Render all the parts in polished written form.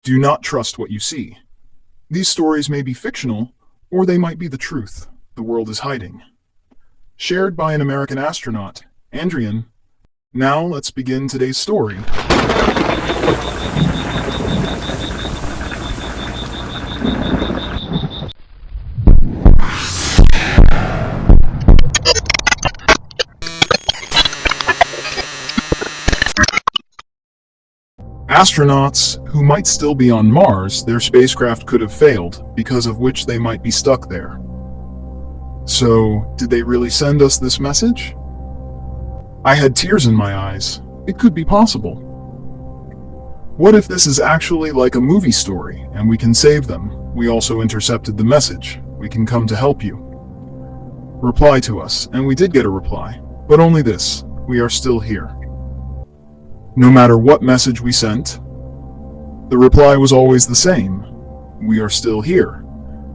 Do not trust what you see. These stories may be fictional, or they might be the truth the world is hiding. Shared by an American astronaut, Andriyan. Now let's begin today's story. Astronauts who might still be on Mars, their spacecraft could have failed, because of which they might be stuck there. So, did they really send us this message? I had tears in my eyes. It could be possible. What if this is actually like a movie story, and we can save them? We also intercepted the message. We can come to help you. Reply to us, and we did get a reply, but only this: we are still here. No matter what message we sent, the reply was always the same: we are still here.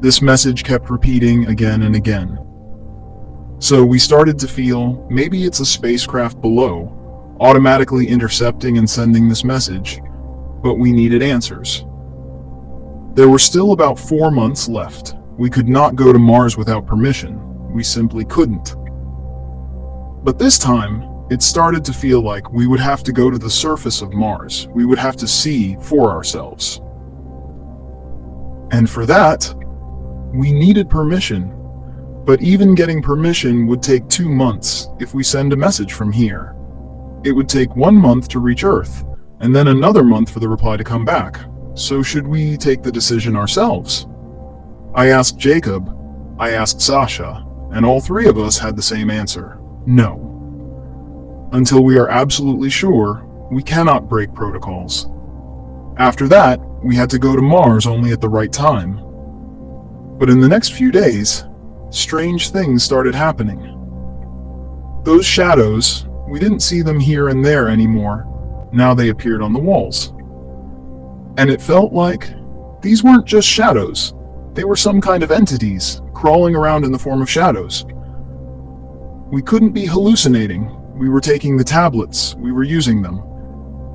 This message kept repeating again and again. So we started to feel maybe it's a spacecraft below, automatically intercepting and sending this message, but we needed answers. There were still about 4 months left. We could not go to Mars without permission. We simply couldn't. But this time, it started to feel like we would have to go to the surface of Mars. We would have to see for ourselves. And for that, we needed permission. But even getting permission would take 2 months if we send a message from here. It would take 1 month to reach Earth, and then another month for the reply to come back. So should we take the decision ourselves? I asked Jacob, I asked Sasha, and all three of us had the same answer: no. Until we are absolutely sure, we cannot break protocols. After that, we had to go to Mars only at the right time. But in the next few days, strange things started happening. Those shadows, we didn't see them here and there anymore. Now they appeared on the walls. And it felt like these weren't just shadows. They were some kind of entities crawling around in the form of shadows. We couldn't be hallucinating. We were taking the tablets, we were using them.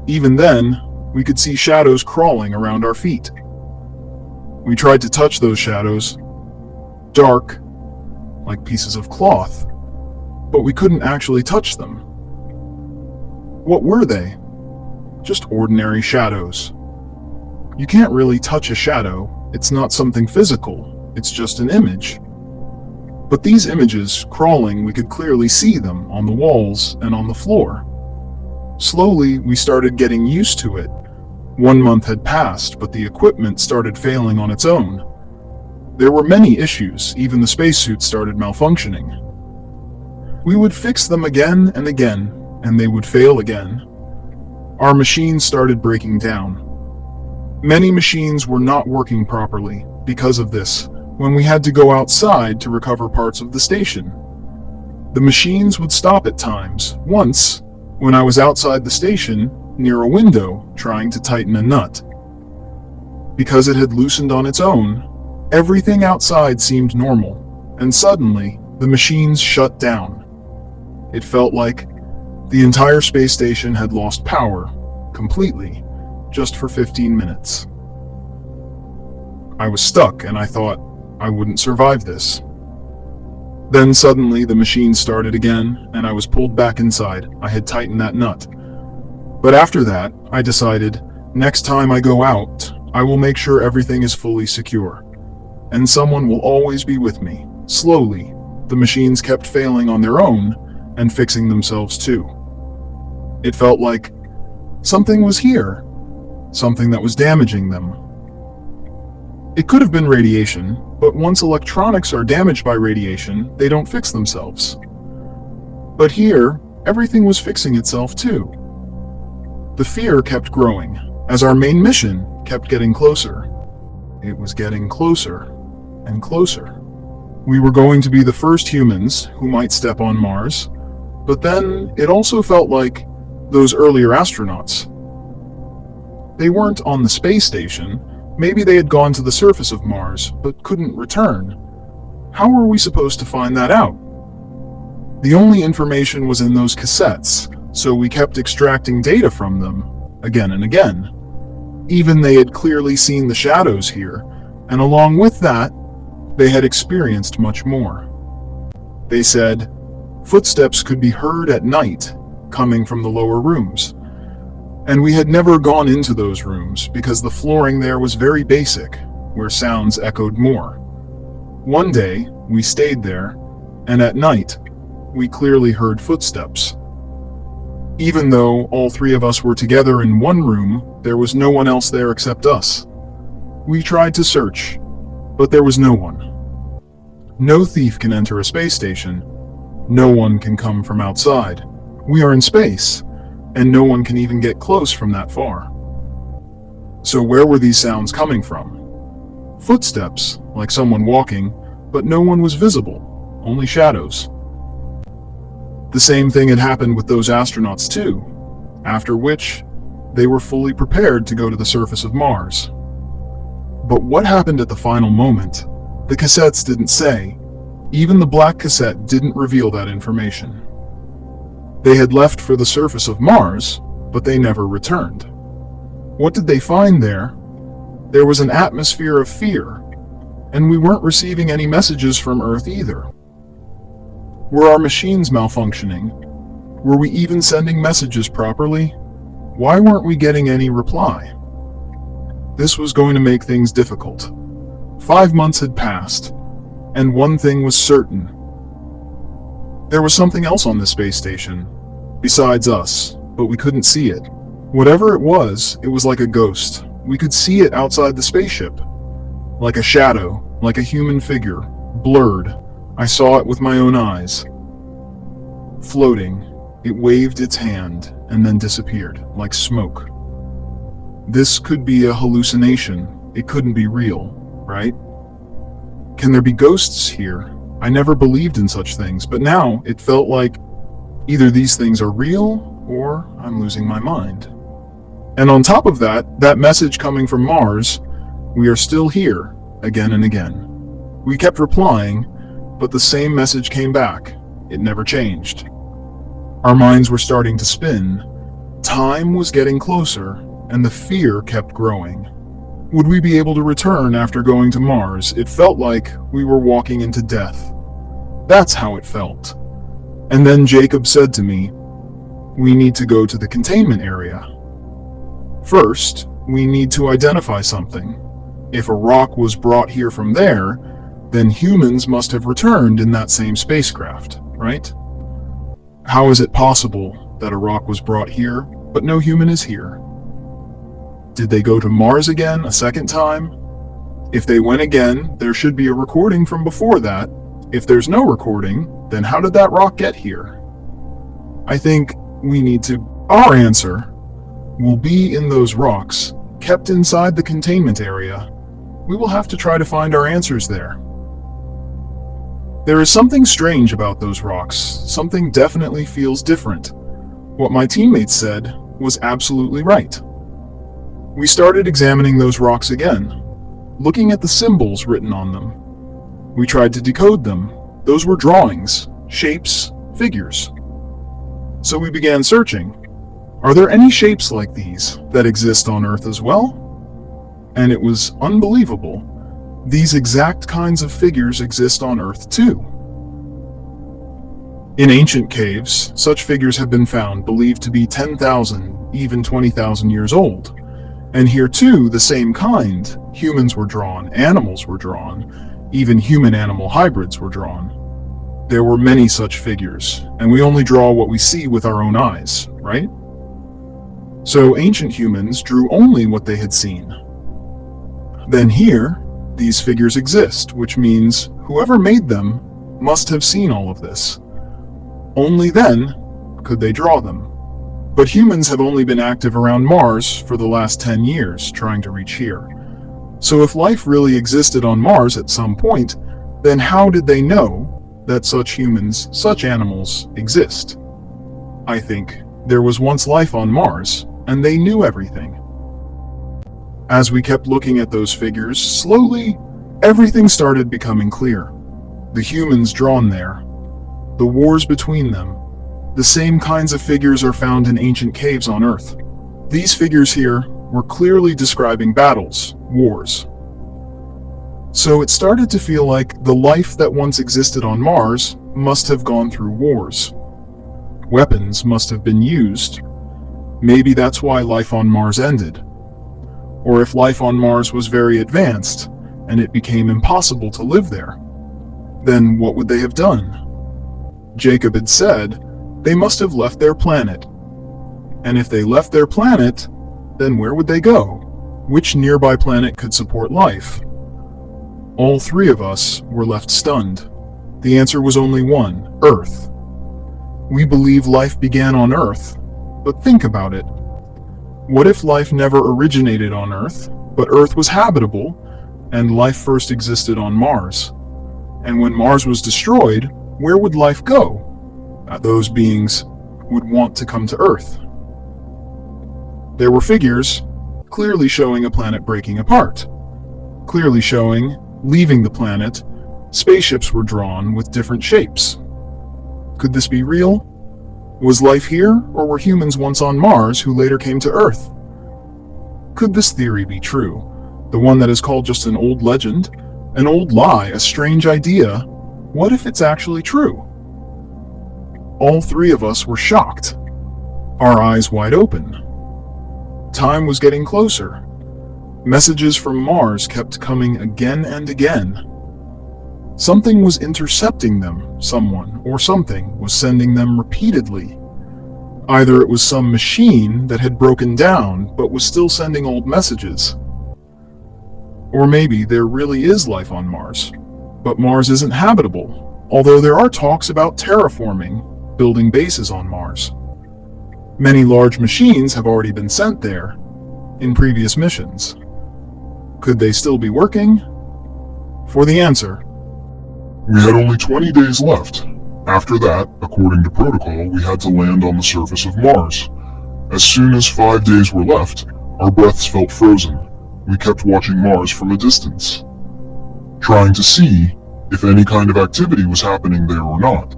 Even then, we could see shadows crawling around our feet. We tried to touch those shadows, dark, like pieces of cloth, but we couldn't actually touch them. What were they? Just ordinary shadows. You can't really touch a shadow. It's not something physical, it's just an image. But these images, crawling, we could clearly see them on the walls and on the floor. Slowly, we started getting used to it. 1 month had passed, but the equipment started failing on its own. There were many issues, even the spacesuit started malfunctioning. We would fix them again and again, and they would fail again. Our machines started breaking down. Many machines were not working properly because of this. When we had to go outside to recover parts of the station, the machines would stop at times. Once, when I was outside the station, near a window, trying to tighten a nut. Because it had loosened on its own, everything outside seemed normal, and suddenly, the machines shut down. It felt like the entire space station had lost power, completely, just for 15 minutes. I was stuck, and I thought, I wouldn't survive this. Then suddenly the machine started again, and I was pulled back inside. I had tightened that nut. But after that, I decided, next time I go out, I will make sure everything is fully secure. And someone will always be with me. Slowly, the machines kept failing on their own, and fixing themselves too. It felt like something was here, something that was damaging them. It could have been radiation, but once electronics are damaged by radiation, they don't fix themselves. But here, everything was fixing itself too. The fear kept growing, as our main mission kept getting closer. It was getting closer and closer. We were going to be the first humans who might step on Mars, but then it also felt like those earlier astronauts. They weren't on the space station. Maybe they had gone to the surface of Mars, but couldn't return. How were we supposed to find that out? The only information was in those cassettes, so we kept extracting data from them, again and again. Even they had clearly seen the shadows here, and along with that, they had experienced much more. They said footsteps could be heard at night, coming from the lower rooms. And we had never gone into those rooms because the flooring there was very basic, where sounds echoed more. One day, we stayed there, and at night, we clearly heard footsteps. Even though all three of us were together in one room, there was no one else there except us. We tried to search, but there was no one. No thief can enter a space station. No one can come from outside. We are in space, and no one can even get close from that far. So where were these sounds coming from? Footsteps, like someone walking, but no one was visible, only shadows. The same thing had happened with those astronauts too, after which they were fully prepared to go to the surface of Mars. But what happened at the final moment? The cassettes didn't say. Even the black cassette didn't reveal that information. They had left for the surface of Mars, but they never returned. What did they find there? There was an atmosphere of fear, and we weren't receiving any messages from Earth either. Were our machines malfunctioning? Were we even sending messages properly? Why weren't we getting any reply? This was going to make things difficult. 5 months had passed, and one thing was certain. There was something else on the space station, besides us, but we couldn't see it. Whatever it was like a ghost. We could see it outside the spaceship. Like a shadow, like a human figure, blurred. I saw it with my own eyes. Floating, it waved its hand and then disappeared, like smoke. This could be a hallucination. It couldn't be real, right? Can there be ghosts here? I never believed in such things, but now it felt like either these things are real or I'm losing my mind. And on top of that, that message coming from Mars, we are still here, again and again. We kept replying, but the same message came back. It never changed. Our minds were starting to spin. Time was getting closer, and the fear kept growing. Would we be able to return after going to Mars? It felt like we were walking into death. That's how it felt. And then Jacob said to me, "We need to go to the containment area. First, we need to identify something. If a rock was brought here from there, then humans must have returned in that same spacecraft, right? How is it possible that a rock was brought here, but no human is here? Did they go to Mars again a second time? If they went again, there should be a recording from before that. If there's no recording, then how did that rock get here? I think we need to... Our answer will be in those rocks, kept inside the containment area. We will have to try to find our answers there. There is something strange about those rocks. Something definitely feels different. What my teammates said was absolutely right. We started examining those rocks again, looking at the symbols written on them. We tried to decode them. Those were drawings, shapes, figures. So we began searching. Are there any shapes like these that exist on Earth as well? And it was unbelievable. These exact kinds of figures exist on Earth too. In ancient caves, such figures have been found believed to be 10,000, even 20,000 years old. And here too, the same kind. Humans were drawn, animals were drawn, even human-animal hybrids were drawn. There were many such figures, and we only draw what we see with our own eyes, right? So ancient humans drew only what they had seen. Then here, these figures exist, which means whoever made them must have seen all of this. Only then could they draw them. But humans have only been active around Mars for the last 10 years, trying to reach here. So if life really existed on Mars at some point, then how did they know that such humans, such animals, exist? I think there was once life on Mars, and they knew everything. As we kept looking at those figures, slowly, everything started becoming clear. The humans drawn there, the wars between them, the same kinds of figures are found in ancient caves on Earth. These figures here, were clearly describing battles, wars. So it started to feel like the life that once existed on Mars must have gone through wars. Weapons must have been used. Maybe that's why life on Mars ended. Or if life on Mars was very advanced, and it became impossible to live there, then what would they have done? Jacob had said they must have left their planet. And if they left their planet, then where would they go? Which nearby planet could support life? All three of us were left stunned. The answer was only one: Earth. We believe life began on Earth, but think about it. What if life never originated on Earth, but Earth was habitable, and life first existed on Mars? And when Mars was destroyed, where would life go? Those beings would want to come to Earth. There were figures clearly showing a planet breaking apart, clearly showing leaving the planet. Spaceships were drawn with different shapes. Could this be real? Was life here, or were humans once on Mars who later came to Earth? Could this theory be true? The one that is called just an old legend? An old lie, a strange idea? What if it's actually true? All three of us were shocked, our eyes wide open. Time was getting closer. Messages from Mars kept coming again and again. Something was intercepting them, someone or something was sending them repeatedly. Either it was some machine that had broken down but was still sending old messages. Or maybe there really is life on Mars, but Mars isn't habitable, although there are talks about terraforming, building bases on Mars. Many large machines have already been sent there in previous missions. Could they still be working? For the answer, we had only 20 days left. After that, according to protocol, we had to land on the surface of Mars. As soon as 5 days were left, our breaths felt frozen. We kept watching Mars from a distance, trying to see if any kind of activity was happening there or not.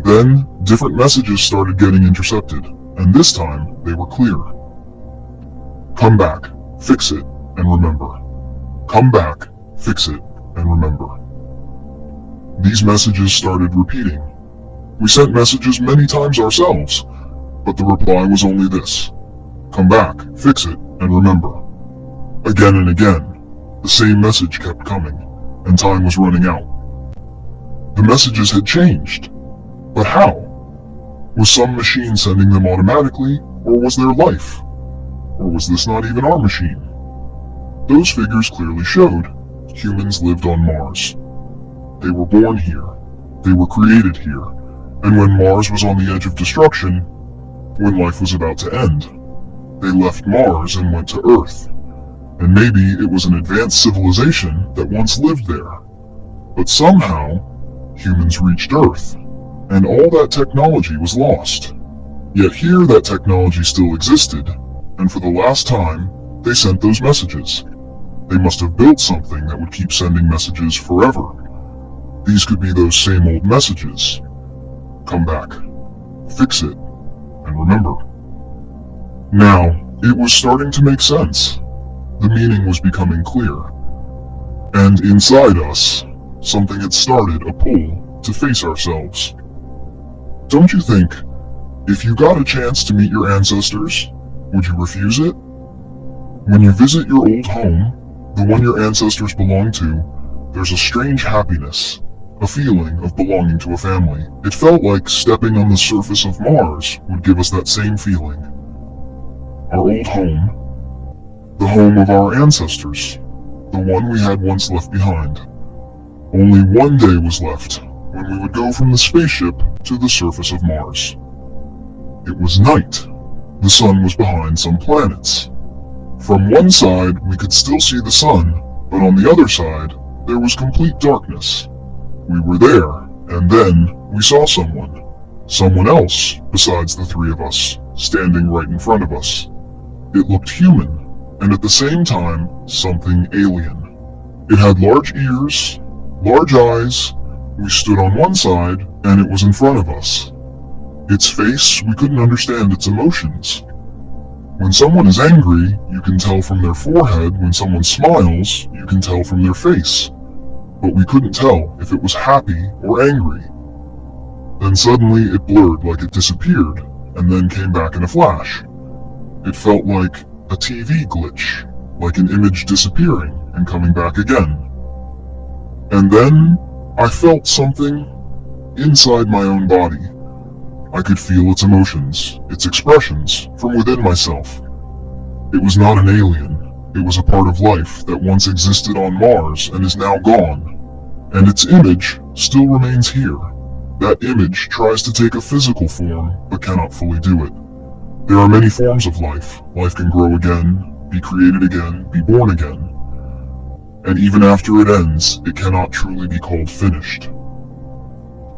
Then, different messages started getting intercepted, and this time, they were clear. Come back, fix it, and remember. Come back, fix it, and remember. These messages started repeating. We sent messages many times ourselves, but the reply was only this: come back, fix it, and remember. Again and again, the same message kept coming, and time was running out. The messages had changed, but how? Was some machine sending them automatically, or was there life? Or was this not even our machine? Those figures clearly showed humans lived on Mars. They were born here. They were created here. And when Mars was on the edge of destruction, when life was about to end, they left Mars and went to Earth. And maybe it was an advanced civilization that once lived there. But somehow, humans reached Earth, and all that technology was lost. Yet here that technology still existed, and for the last time, they sent those messages. They must have built something that would keep sending messages forever. These could be those same old messages. Come back, fix it, and remember. Now, it was starting to make sense. The meaning was becoming clear. And inside us, something had started a pull to face ourselves. Don't you think, if you got a chance to meet your ancestors, would you refuse it? When you visit your old home, the one your ancestors belonged to, there's a strange happiness, a feeling of belonging to a family. It felt like stepping on the surface of Mars would give us that same feeling. Our old home, the home of our ancestors, the one we had once left behind. Only one day was left when we would go from the spaceship to the surface of Mars. It was night. The sun was behind some planets. From one side, we could still see the sun, but on the other side, there was complete darkness. We were there, and then we saw someone else besides the three of us, standing right in front of us. It looked human, and at the same time, something alien. It had large ears, large eyes. We stood on one side, and it was in front of us. Its face, we couldn't understand its emotions. When someone is angry, you can tell from their forehead. When someone smiles, you can tell from their face. But we couldn't tell if it was happy or angry. Then suddenly it blurred like it disappeared, and then came back in a flash. It felt like a TV glitch, like an image disappearing and coming back again. And then I felt something inside my own body. I could feel its emotions, its expressions, from within myself. It was not an alien. It was a part of life that once existed on Mars and is now gone. And its image still remains here. That image tries to take a physical form, but cannot fully do it. There are many forms of life. Life can grow again, be created again, be born again. And even after it ends, it cannot truly be called finished.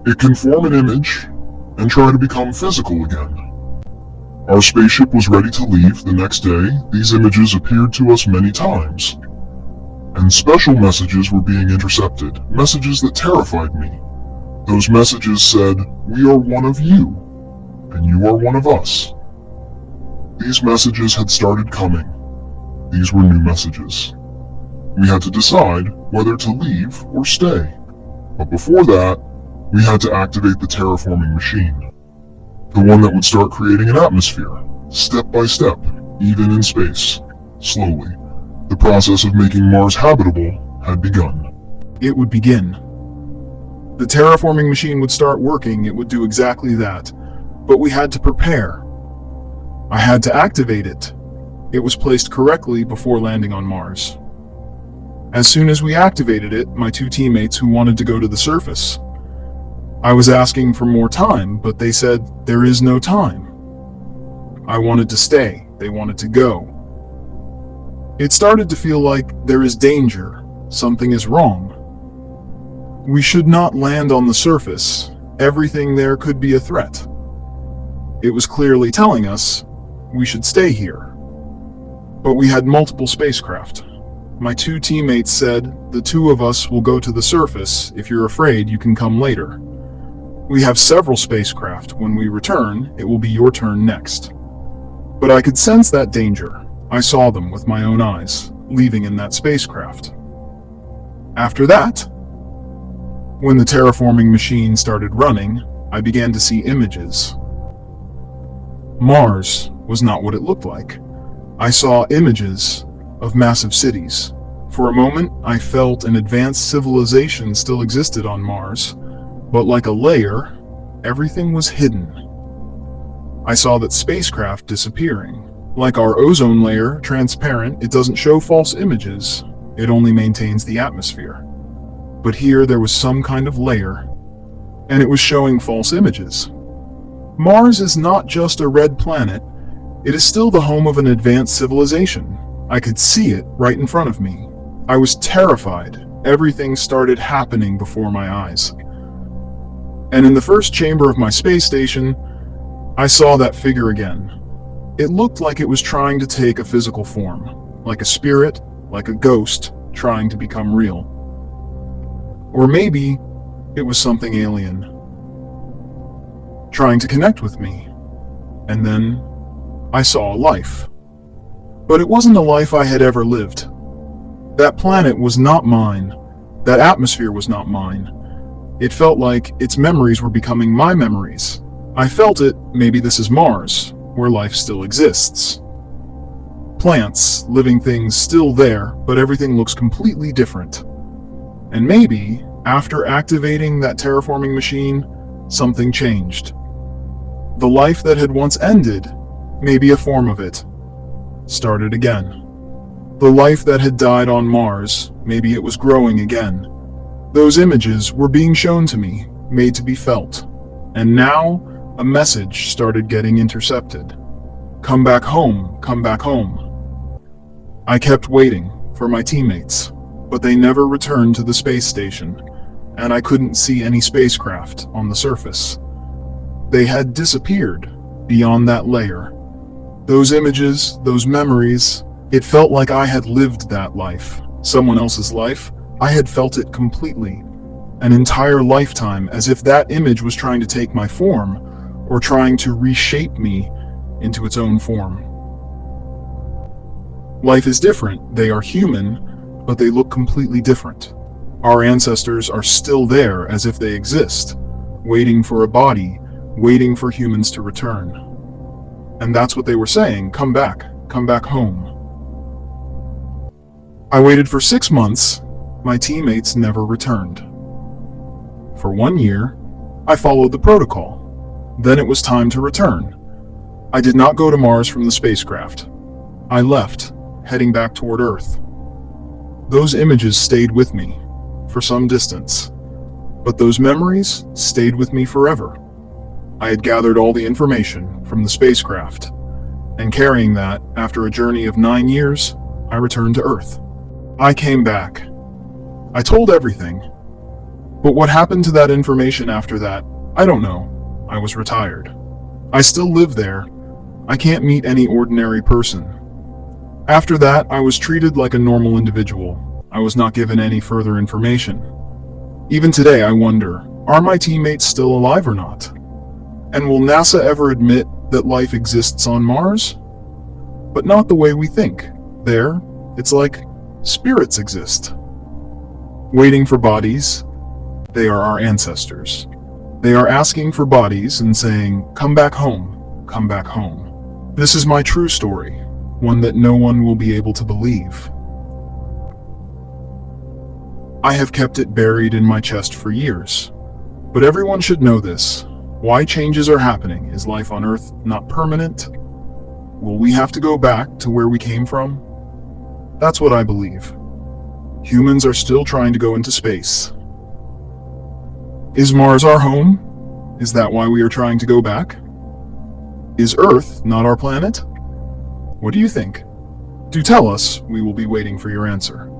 It can form an image and try to become physical again. Our spaceship was ready to leave the next day. These images appeared to us many times. And special messages were being intercepted, messages that terrified me. Those messages said, "We are one of you, and you are one of us." These messages had started coming. These were new messages. We had to decide whether to leave or stay. But before that, we had to activate the terraforming machine. The one that would start creating an atmosphere, step by step, even in space, slowly. The process of making Mars habitable had begun. It would begin. The terraforming machine would start working, it would do exactly that. But we had to prepare. I had to activate it. It was placed correctly before landing on Mars. As soon as we activated it, my two teammates who wanted to go to the surface. I was asking for more time, but they said, "There is no time." I wanted to stay. They wanted to go. It started to feel like there is danger. Something is wrong. We should not land on the surface. Everything there could be a threat. It was clearly telling us we should stay here. But we had multiple spacecraft. My two teammates said, "The two of us will go to the surface. If you're afraid, you can come later. We have several spacecraft. When we return, it will be your turn next." But I could sense that danger. I saw them with my own eyes, leaving in that spacecraft. After that, when the terraforming machine started running, I began to see images. Mars was not what it looked like. I saw images of massive cities. For a moment, I felt an advanced civilization still existed on Mars, but like a layer, everything was hidden. I saw that spacecraft disappearing. Like our ozone layer, transparent, it doesn't show false images, it only maintains the atmosphere. But here there was some kind of layer, and it was showing false images. Mars is not just a red planet, it is still the home of an advanced civilization. I could see it right in front of me. I was terrified. Everything started happening before my eyes. And in the first chamber of my space station, I saw that figure again. It looked like it was trying to take a physical form, like a spirit, like a ghost, trying to become real. Or maybe it was something alien, trying to connect with me. And then I saw a life. But it wasn't a life I had ever lived. That planet was not mine. That atmosphere was not mine. It felt like its memories were becoming my memories. I felt it, maybe this is Mars, where life still exists. Plants, living things still there, but everything looks completely different. And maybe, after activating that terraforming machine, something changed. The life that had once ended, maybe a form of it, started again. The life that had died on Mars, maybe it was growing again. Those images were being shown to me, made to be felt. And now, a message started getting intercepted. Come back home, come back home. I kept waiting for my teammates, but they never returned to the space station, and I couldn't see any spacecraft on the surface. They had disappeared beyond that layer. Those images, those memories, it felt like I had lived that life. Someone else's life, I had felt it completely. An entire lifetime, as if that image was trying to take my form, or trying to reshape me into its own form. Life is different. They are human, but they look completely different. Our ancestors are still there as if they exist, waiting for a body, waiting for humans to return. And that's what they were saying, come back home. I waited for 6 months. My teammates never returned. For 1 year, I followed the protocol. Then it was time to return. I did not go to Mars from the spacecraft. I left, heading back toward Earth. Those images stayed with me, for some distance. But those memories stayed with me forever. I had gathered all the information from the spacecraft, and carrying that, after a journey of 9 years, I returned to Earth. I came back. I told everything. But what happened to that information after that, I don't know. I was retired. I still live there. I can't meet any ordinary person. After that, I was treated like a normal individual. I was not given any further information. Even today, I wonder, are my teammates still alive or not? And will NASA ever admit that life exists on Mars? But not the way we think. There, it's like spirits exist. Waiting for bodies. They are our ancestors. They are asking for bodies and saying, come back home, come back home. This is my true story, one that no one will be able to believe. I have kept it buried in my chest for years. But everyone should know this. Why changes are happening? Is life on Earth not permanent? Will we have to go back to where we came from? That's what I believe. Humans are still trying to go into space. Is Mars our home? Is that why we are trying to go back? Is Earth not our planet? What do you think? Do tell us, we will be waiting for your answer.